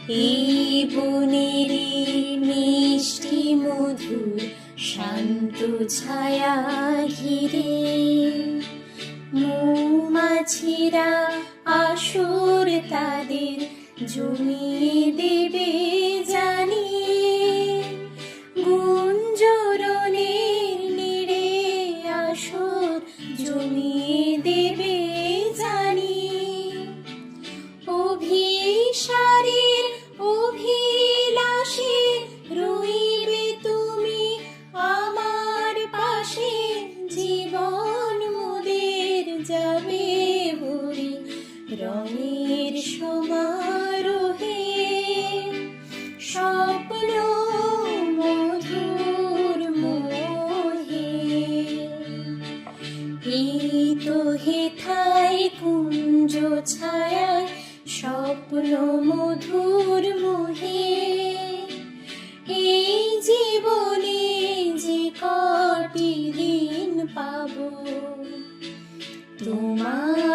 এই বনেরই মিষ্টি মধুর শান্ত ছায়া ঘিরে মৌমাছিরা আসর তাদের জমিয়ে দেবে জানি, গুঞ্জরণের নীড়ে আসর জমিয়ে দেবে জানি। অভিসারের অভিলাষে রইবে তুমি আমার পাশে, জীবন মোদের যাবে ভরে রঙের সমারোহে। স্বপ্ন মধুর মোহে এই তো হেথায় কুঞ্জ ছায়ায় স্বপ্ন মধুর মোহে। এই জীবনে যে কটি দিন পাবো তোমার